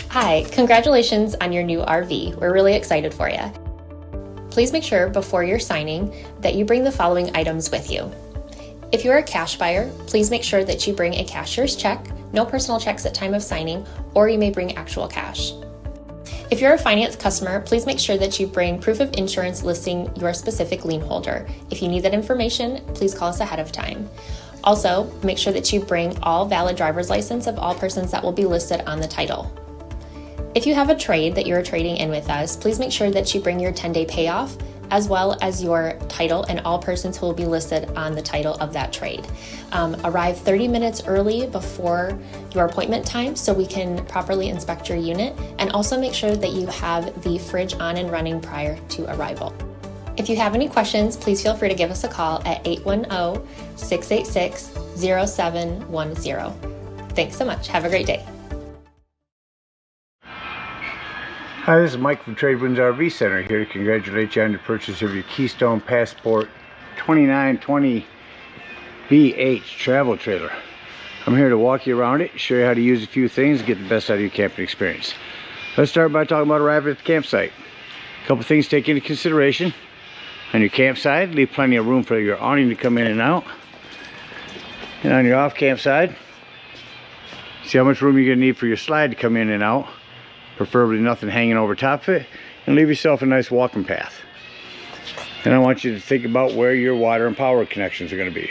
Hi, congratulations on your new RV. We're really excited for you. Please make sure before you're signing that you bring the following items with you. If you're a cash buyer, please make sure that you bring a cashier's check, no personal checks at time of signing, or you may bring actual cash. If you're a finance customer, please make sure that you bring proof of insurance listing your specific lien holder. If you need that information, please call us ahead of time. Also, make sure that you bring all valid driver's license of all persons that will be listed on the title. If you have a trade that you're trading in with us, please make sure that you bring your 10-day payoff as well as your title and all persons who will be listed on the title of that trade. Arrive 30 minutes early before your appointment time so we can properly inspect your unit, and also make sure that you have the fridge on and running prior to arrival. If you have any questions, please feel free to give us a call at 810-686-0710. Thanks so much. Have a great day. Hi, this is Mike from TradeWinds RV Center here to congratulate you on the purchase of your Keystone Passport 2920BH travel trailer. I'm here to walk you around it, show you how to use a few things, and get the best out of your camping experience. Let's start by talking about arriving at the campsite. A couple things to take into consideration. On your campsite, leave plenty of room for your awning to come in and out. And on your off campsite, see how much room you're going to need for your slide to come in and out. Preferably nothing hanging over top of it, and leave yourself a nice walking path. And I want you to think about where your water and power connections are going to be.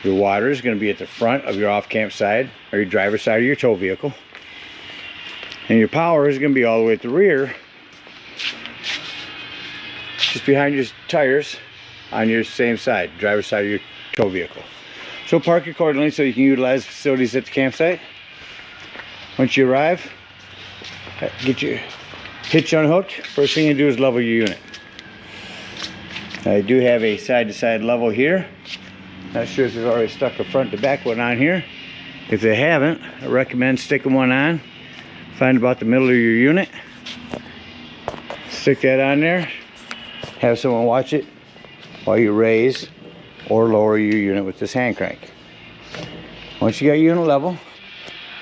Your water is going to be at the front of your off camp side or your driver's side of your tow vehicle, and your power is going to be all the way at the rear, just behind your tires on your same side, driver's side of your tow vehicle. So park accordingly so you can utilize facilities at the campsite. Once you arrive, get your hitch unhooked. First thing you do is level your unit. I do have a side-to-side level here. Not sure if they've already stuck a front to back one on here. If they haven't, I recommend sticking one on. Find about the middle of your unit. Stick that on there. Have someone watch it while you raise or lower your unit with this hand crank. Once you got your unit level,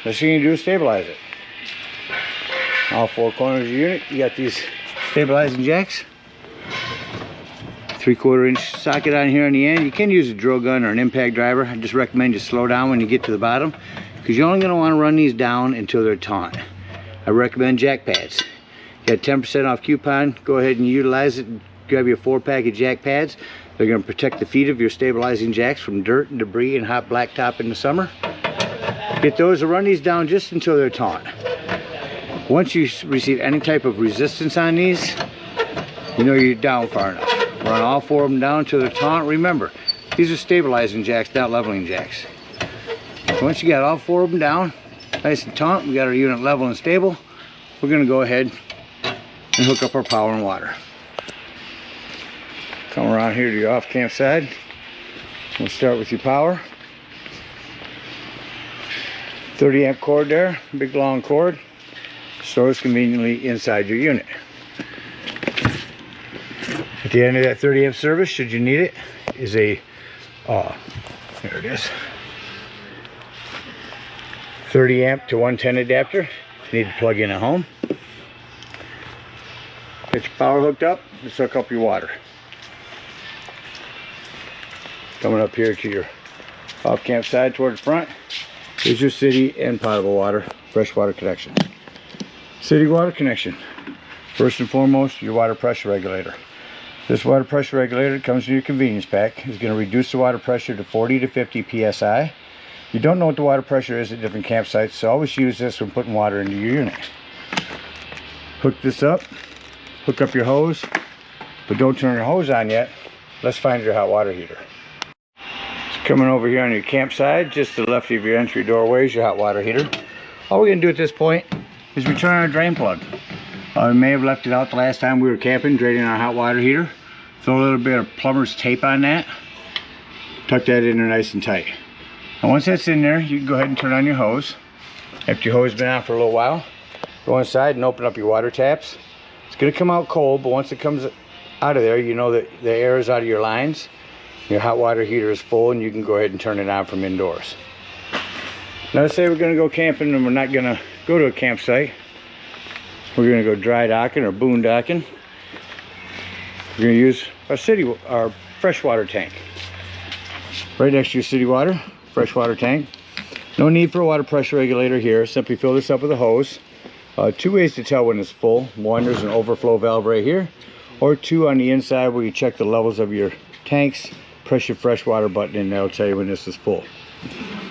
next thing you do is stabilize it. All four corners of your unit, you got these stabilizing jacks. 3/4 inch socket on here on the end. You can use a drill gun or an impact driver. I just recommend you slow down when you get to the bottom, because you're only going to want to run these down until they're taut. I recommend jack pads. You got 10% off coupon. Go ahead and utilize it. Grab your 4-pack of jack pads. They're going to protect the feet of your stabilizing jacks from dirt and debris and hot blacktop in the summer. Get those to run these down just until they're taut. Once you receive any type of resistance on these, you know you're down far enough. Run all four of them down until they're taut. Remember, these are stabilizing jacks, not leveling jacks. Once you got all four of them down, nice and taut, we got our unit level and stable, we're going to go ahead and hook up our power and water. Come around here to your off camp side. We'll start with your power. 30 amp cord there, big long cord. Stores conveniently inside your unit. At the end of that 30 amp service, should you need it, is a there it is, 30 amp to 110 adapter if you need to plug in at home. Get your power hooked up, let's hook up your water. Coming up here to your off camp side toward the front is your city and potable water, freshwater connection. City water connection. First and foremost, your water pressure regulator. This water pressure regulator comes in your convenience pack. Is going to reduce the water pressure to 40 to 50 psi. You don't know what the water pressure is at different campsites, so always use this when putting water into your unit. Hook this up. Hook up your hose, but don't turn your hose on yet. Let's find your hot water heater. So coming over here on your campsite, just to the left of your entry doorway is your hot water heater. All we're going to do at this point is return our drain plug. We may have left it out the last time we were camping, draining our hot water heater. Throw a little bit of plumber's tape on that. Tuck that in there nice and tight. And once that's in there, you can go ahead and turn on your hose. After your hose has been on for a little while, go inside and open up your water taps. It's going to come out cold, but once it comes out of there, you know that the air is out of your lines. Your hot water heater is full, and you can go ahead and turn it on from indoors. Now let's say we're going to go camping and we're not going to go to a campsite. we're going to go dry docking or boondocking. We're going to use our freshwater tank. Right next to your city water, freshwater tank. No need for a water pressure regulator here. Simply fill this up with a hose. 2 ways to tell when it's full. 1, there's an overflow valve right here. Or 2, on the inside where you check the levels of your tanks. Press your freshwater button and that'll tell you when this is full.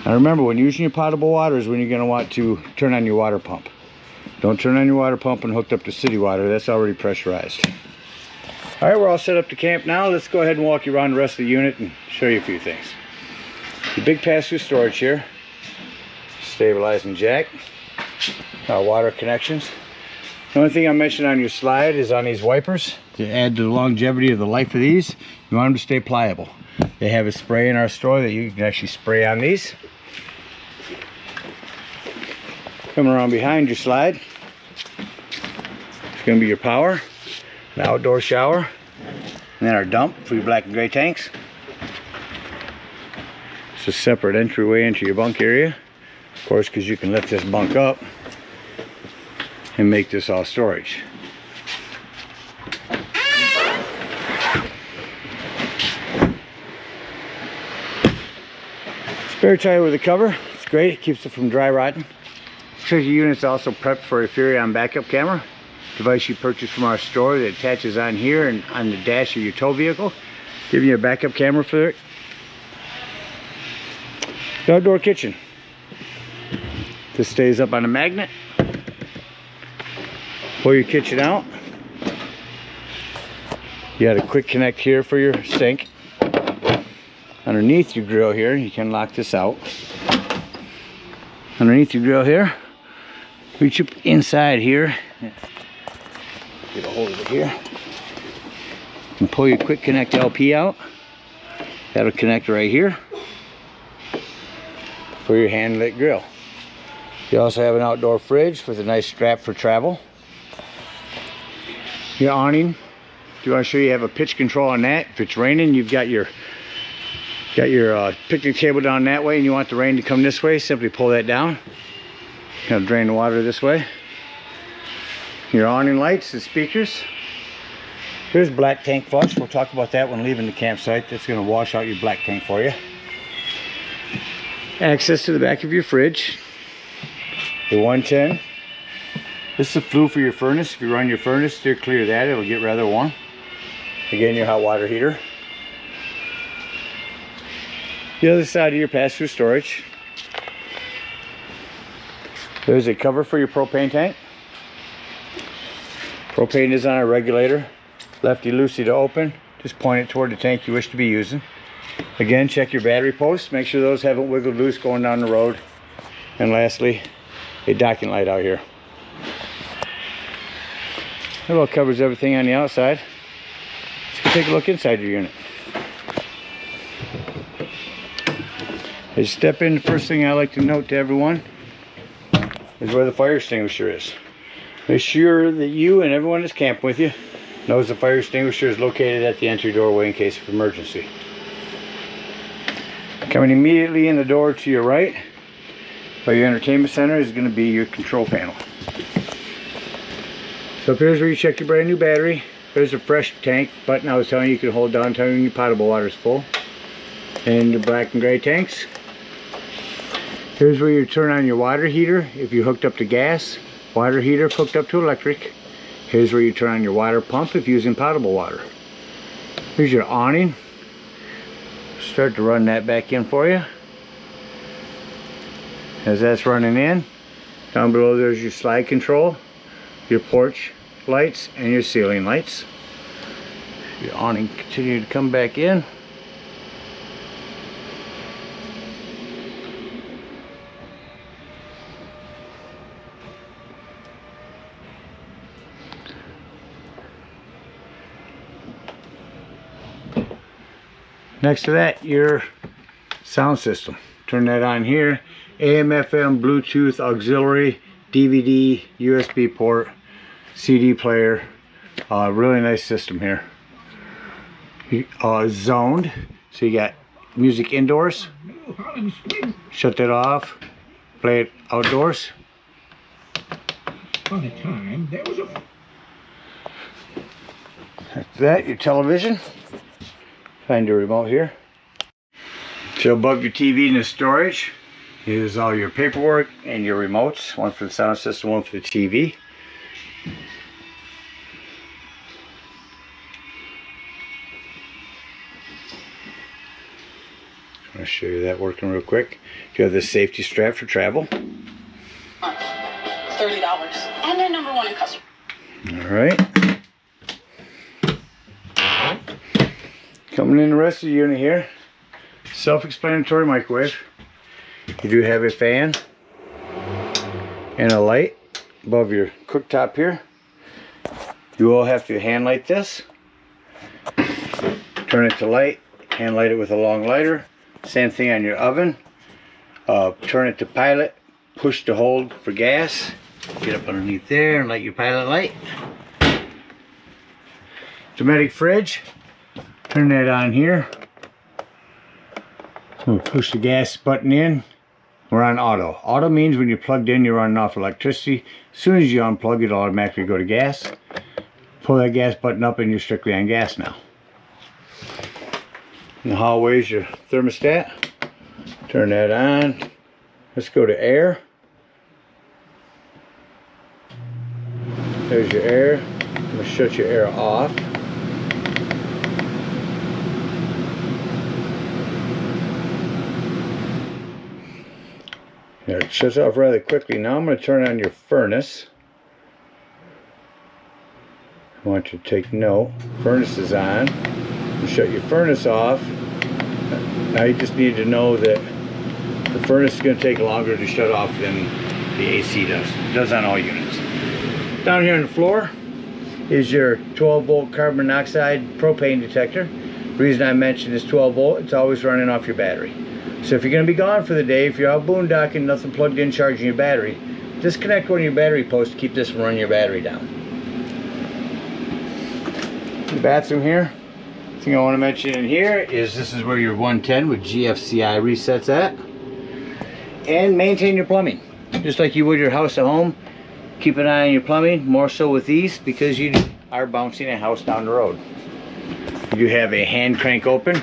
Now remember, when using your potable water is when you're going to want to turn on your water pump. Don't turn on your water pump and hooked up to city water. That's already pressurized. Alright, we're all set up to camp now. Let's go ahead and walk you around the rest of the unit and show you a few things. The big pass-through storage here. Stabilizing jack. Our water connections. The only thing I mentioned on your slide is on these wipers. To add to the longevity of the life of these, you want them to stay pliable. They have a spray in our store that you can actually spray on these. Coming around behind your slide, it's going to be your power, an outdoor shower, and then our dump for your black and gray tanks. It's a separate entryway into your bunk area, of course, because you can lift this bunk up and make this all storage. Spare tire with a cover. It's great. It keeps it from dry rotting. Your unit's also prepped for a Furion backup camera. Device you purchased from our store that attaches on here and on the dash of your tow vehicle, giving you a backup camera for it. The outdoor kitchen. This stays up on a magnet. Pull your kitchen out. You got a quick connect here for your sink. Underneath your grill here, you can lock this out. Underneath your grill here, reach up inside here. Get a hold of it here. And pull your quick connect LP out. That'll connect right here for your hand lit grill. You also have an outdoor fridge with a nice strap for travel. Your awning. Do you want to show you have a pitch control on that? If it's raining, you've got your picnic table down that way and you want the rain to come this way, simply pull that down. Kind of drain the water this way. Your awning lights and speakers. Here's black tank flush. We'll talk about that when leaving the campsite. That's going to wash out your black tank for you. Access to the back of your fridge. The 110. This is the flue for your furnace. If you run your furnace, steer clear of that. It'll get rather warm. Again, your hot water heater. The other side of your pass-through storage. There's a cover for your propane tank. Propane is on a regulator. Lefty-loosey to open. Just point it toward the tank you wish to be using. Again, check your battery posts. Make sure those haven't wiggled loose going down the road. And lastly, a docking light out here. That all covers everything on the outside. Let's go take a look inside your unit. As you step in, the first thing I like to note to everyone is where the fire extinguisher is. Make sure that you and everyone that's camping with you knows the fire extinguisher is located at the entry doorway in case of emergency. Coming immediately in the door to your right by your entertainment center is going to be your control panel. So up here's where you check your brand new battery. There's a fresh tank button I was telling you can hold down until your potable water is full. And the black and gray tanks. Here's where you turn on your water heater if you're hooked up to gas. Water heater hooked up to electric. Here's where you turn on your water pump if using potable water. Here's your awning. Start to run that back in for you. As that's running in, down below there's your slide control, your porch lights, and your ceiling lights. Your awning continue to come back in. Next to that, your sound system. Turn that on here. AM, FM, Bluetooth, auxiliary, DVD, USB port, CD player. Really nice system here. Zoned. So you got music indoors. Shut that off. Play it outdoors. upon a time, there was a... After that, your television. Find your remote here. So above your TV in the storage is all your paperwork and your remotes. One for the sound system, one for the TV. I'm going to show you that working real quick. You have this safety strap for travel. $30. And they're #1 in customer. Alright. Coming in the rest of the unit here. Self-explanatory microwave. You do have a fan and a light above your cooktop here. You will have to hand light this. Turn it to light. Hand light it with a long lighter. Same thing on your oven. Turn it to pilot. Push to hold for gas. Get up underneath there and light your pilot light. Automatic fridge. Turn that on here. We'll push the gas button in. We're on auto. Auto means when you're plugged in, you're running off electricity. As soon as you unplug, it'll automatically go to gas. Pull that gas button up and you're strictly on gas now. In the hallway is your thermostat. Turn that on. Let's go to air. There's your air. I'm going to shut your air off. There, it shuts off rather quickly. Now I'm going to turn on your furnace. I want you to take note. Furnace is on. You shut your furnace off. Now you just need to know that the furnace is going to take longer to shut off than the AC does. It does on all units. Down here on the floor is your 12-volt carbon monoxide propane detector. The reason I mentioned this 12-volt, it's always running off your battery. So if you're going to be gone for the day, if you're out boondocking, nothing plugged in, charging your battery, disconnect one of your battery posts to keep this from running your battery down. The bathroom here. The thing I want to mention in here is this is where your 110 with GFCI resets at. And maintain your plumbing. Just like you would your house at home. Keep an eye on your plumbing, more so with these because you are bouncing a house down the road. You do have a hand crank open.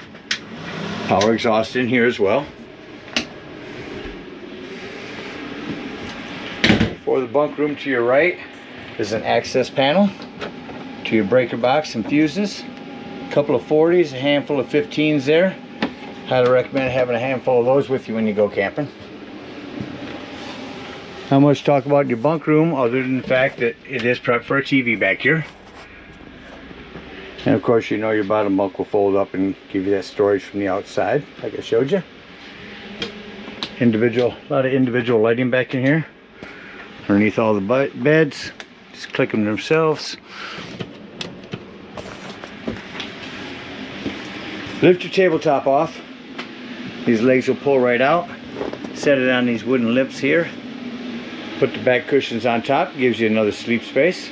Power exhaust in here as well. For the bunk room to your right is an access panel to your breaker box and fuses. A couple of 40s, a handful of 15s there. Highly recommend having a handful of those with you when you go camping. Not much to talk about your bunk room other than the fact that it is prepped for a TV back here. And of course, you know your bottom bunk will fold up and give you that storage from the outside, like I showed you. A lot of individual lighting back in here. Underneath all the beds, just click them themselves. Lift your tabletop off. These legs will pull right out. Set it on these wooden lips here. Put the back cushions on top, gives you another sleep space.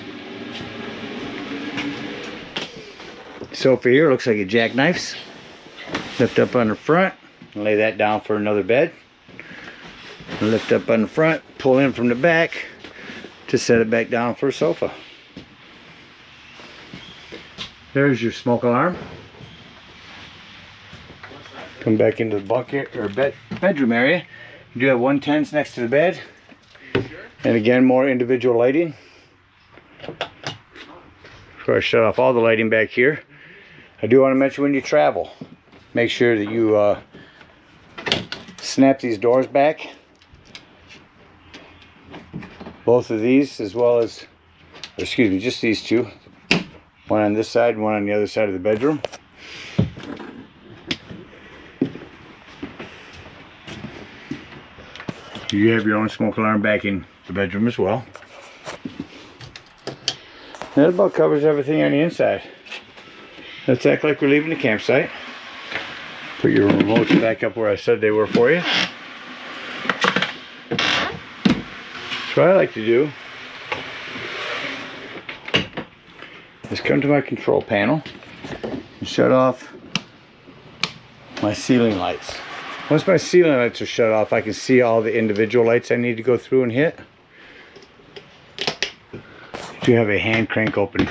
Sofa here looks like a jackknife's. Lift up on the front and lay that down for another bed. Lift up on the front, pull in from the back to set it back down for a sofa. There's your smoke alarm. Come back into the bunk or bedroom area. You do have 110s next to the bed. And again, more individual lighting. Before I shut off all the lighting back here, I do want to mention when you travel, make sure that you snap these doors back. Both of these, as well as, excuse me, just these two. One on this side and one on the other side of the bedroom. You have your own smoke alarm back in the bedroom as well. That about covers everything on the inside. Let's act like we're leaving the campsite. Put your remotes back up where I said they were for you. So what I like to do is come to my control panel and shut off my ceiling lights. Once my ceiling lights are shut off, I can see all the individual lights I need to go through and hit. Do have a hand crank open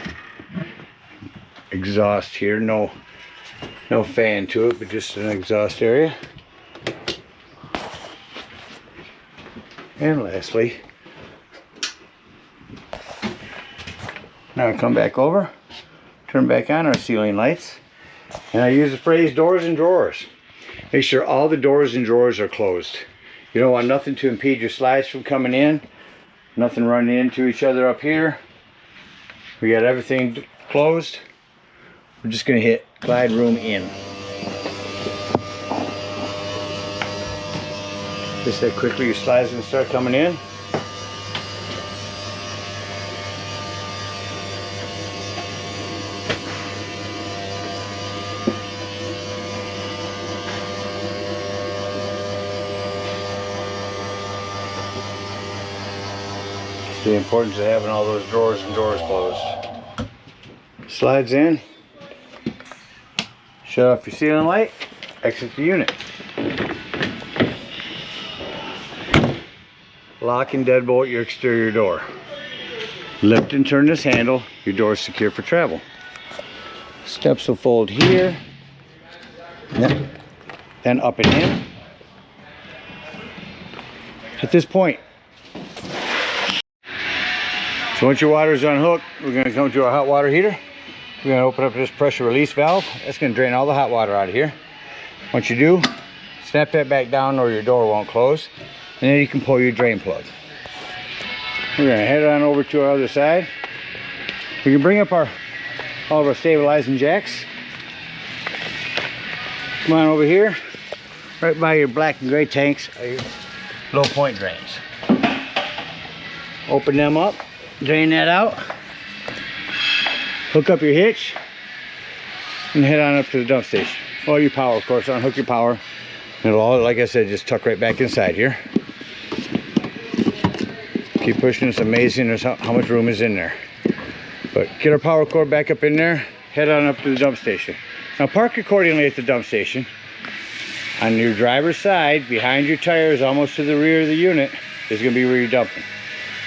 exhaust here. No fan to it, but just an exhaust area. And lastly, now I come back over, turn back on our ceiling lights, and I use the phrase doors and drawers. Make sure all the doors and drawers are closed. You don't want nothing to impede your slides from coming in, nothing running into each other up here. We got everything closed. We're just going to hit glide room in. Just that quickly your slides going to start coming in. The importance of having all those drawers and doors closed. Slides in, shut off your ceiling light, exit the unit. Lock and deadbolt your exterior door. Lift and turn this handle, your door is secure for travel. Steps will fold here, then up and in. At this point, so once your water is unhooked, we're going to come to our hot water heater. We're going to open up this pressure release valve. That's going to drain all the hot water out of here. Once you do, snap that back down or your door won't close. And then you can pull your drain plug. We're going to head on over to our other side. We can bring up all of our stabilizing jacks. Come on over here. Right by your black and gray tanks are your low point drains. Open them up. Drain that out, hook up your hitch, and head on up to the dump station. Or your power, of course. Unhook your power. It'll all, like I said, just tuck right back inside here. Keep pushing. It's amazing there's how much room is in there. But get our power cord back up in there, head on up to the dump station. Now park accordingly at the dump station. On your driver's side, behind your tires, almost to the rear of the unit, is going to be where you're dumping.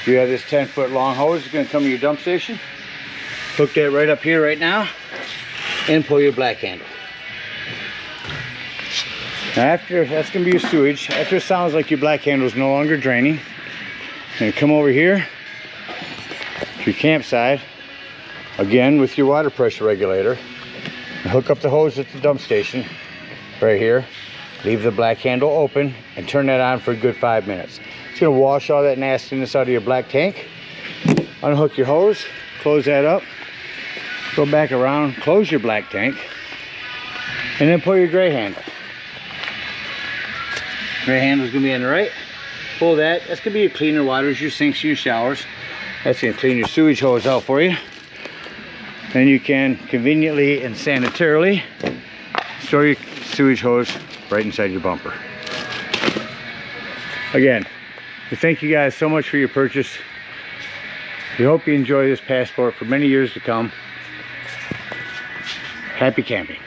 You have this 10-foot long hose. It's going to come to your dump station. Hook that right up here right now and pull your black handle. Now after, that's going to be your sewage. After it sounds like your black handle is no longer draining, you're going to come over here to your campsite, again with your water pressure regulator, and hook up the hose at the dump station right here. Leave the black handle open and turn that on for a good 5 minutes. It's going to wash all that nastiness out of your black tank. Unhook your hose, close that up, go back around, close your black tank, and then pull your gray handle. Gray handle is going to be on the right. Pull that. That's going to be your cleaner waters, your sinks, your showers. That's going to clean your sewage hose out for you. Then you can conveniently and sanitarily store your sewage hose right inside your bumper. Again, we thank you guys so much for your purchase. We hope you enjoy this passport for many years to come. Happy camping.